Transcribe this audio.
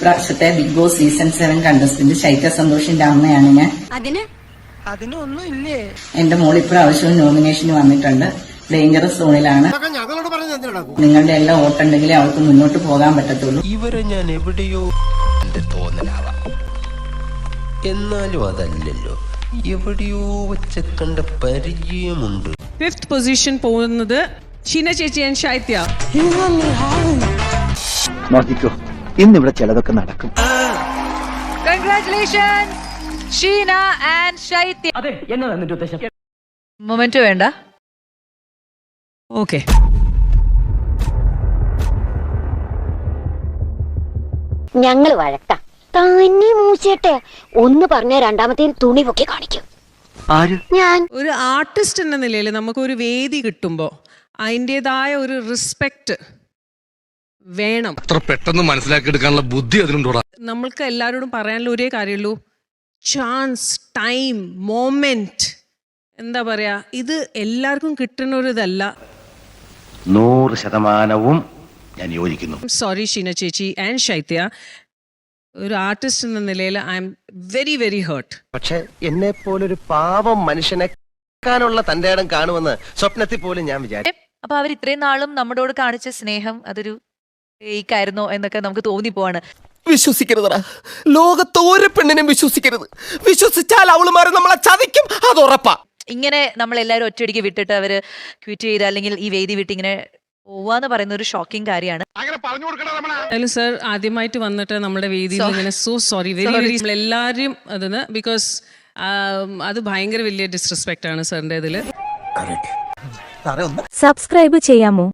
ഇപ്രാവശ്യത്തെ big boss season 7 contestant ശൈത്യ സന്തോഷിന്റെ അമ്മയാണ് ഞാൻ. എന്റെ മോൾ ഇപ്രാവശ്യവും നോമിനേഷന് വന്നിട്ടുണ്ട്. ഡേഞ്ചറസ് സോണിലാണ്. നിങ്ങളുടെ എല്ലാം വോട്ടുണ്ടെങ്കിലേ അവൾക്ക് മുന്നോട്ട് പോകാൻ പറ്റത്തുള്ളൂ. ഇവരെ ഞാൻ എവിടെയോ എന്റെ തോന്നലാവാം, എന്നാലും അതല്ലല്ലോ, എവിടെയോ വെച്ച കണ്ട പരിചയമുണ്ട്. 5th പൊസിഷൻ പോകുന്നത് ഷീന ചേച്ചി ആൻഡ് ശൈത്യ. നോക്കിക്കോ, ഇന്നിവിടെ ചിലതൊക്കെ നടക്കും. കൺഗ്രാറ്റുലേഷൻസ് ഷീന ആൻഡ് ശൈത്യ. അതെ, എന്നതാ നിന്റെ ഉദ്ദേശം? മൊമെന്റ് വേണ്ട. ഓക്കെ, ഞങ്ങള് വഴക്കാം. തന്നെ മൂച്ചേട്ടെ ഒന്ന് പറഞ്ഞ രണ്ടാമത്തെ തുണി പൊക്കി കാണിക്കും. ഞാൻ ഒരു ആർട്ടിസ്റ്റ് എന്ന നിലയിൽ നമുക്കൊരു വേദി കിട്ടുമ്പോൾ അതിൻ്റെതായ ഒരു റെസ്പെക്റ്റ് വേണം. അത്ര പെട്ടെന്ന് മനസ്സിലാക്കിയെടുക്കാനുള്ള ബുദ്ധി അതിനുണ്ടോടാ. നമ്മൾക്ക് എല്ലാവരോടും പറയാനുള്ള ഒരേ കാര്യമുള്ളൂ, ചാൻസ്, ടൈം, മൊമെന്റ്, എന്താ പറയാ, ഇത് എല്ലാവർക്കും കിട്ടുന്ന ഒരു ഇതല്ല. 100% ഞാൻ യോജിക്കുന്നു. സോറി ഷീന ചേച്ചി ആൻഡ് ശൈത്യ, ഒരു ആർട്ടിസ്റ്റ് എന്ന നിലയിൽ I am very very heart. പക്ഷെ എന്നെ പോലൊരു പാവം മനുഷ്യനെ ക്കാനുള്ള തന്റെ ഇടം കാണുമെന്ന് സ്വപ്നത്തിൽ പോലും ഞാൻ വിചാരിച്ചു. അപ്പൊ അവർ ഇത്രയും നാളും നമ്മളോട് കാണിച്ച സ്നേഹം അതൊരു ഫേക്കായിരുന്നോ എന്നൊക്കെ നമുക്ക് തോന്നിപ്പോവാണ്. വിശ്വസിക്കരുതടാ, ലോകത്ത് ഒരു പെണ്ണിനും വിശ്വസിക്കരുത്. വിശ്വസിച്ചാൽ അവളുമാരെ നമ്മളെ ചതിക്കും, അത് ഉറപ്പാ. ഇങ്ങനെ നമ്മൾ എല്ലാവരും ഒറ്റയടിക്ക് വിട്ടിട്ട് അവര് ക്വിറ്റ് ചെയ്ത് അല്ലെങ്കിൽ ഈ വേദി വിട്ട് ഇങ്ങനെ പോവാന്ന് പറയുന്ന ഒരു ഷോക്കിംഗ് കാര്യമാണ്. ഹലോ സർ, ആദ്യമായിട്ട് വന്നിട്ട് നമ്മുടെ വേദിയിൽ ഇങ്ങനെ സോ സോറി, വെരി വെരി എല്ലാവരും അതിന്, ബിക്കോസ് അത് ഭയങ്കര വലിയ ഡിസ്റെസ്പെക്റ്റ് ആണ് സാറിന്റെ ഇതില്. സബ്സ്ക്രൈബ് ചെയ്യാമോ?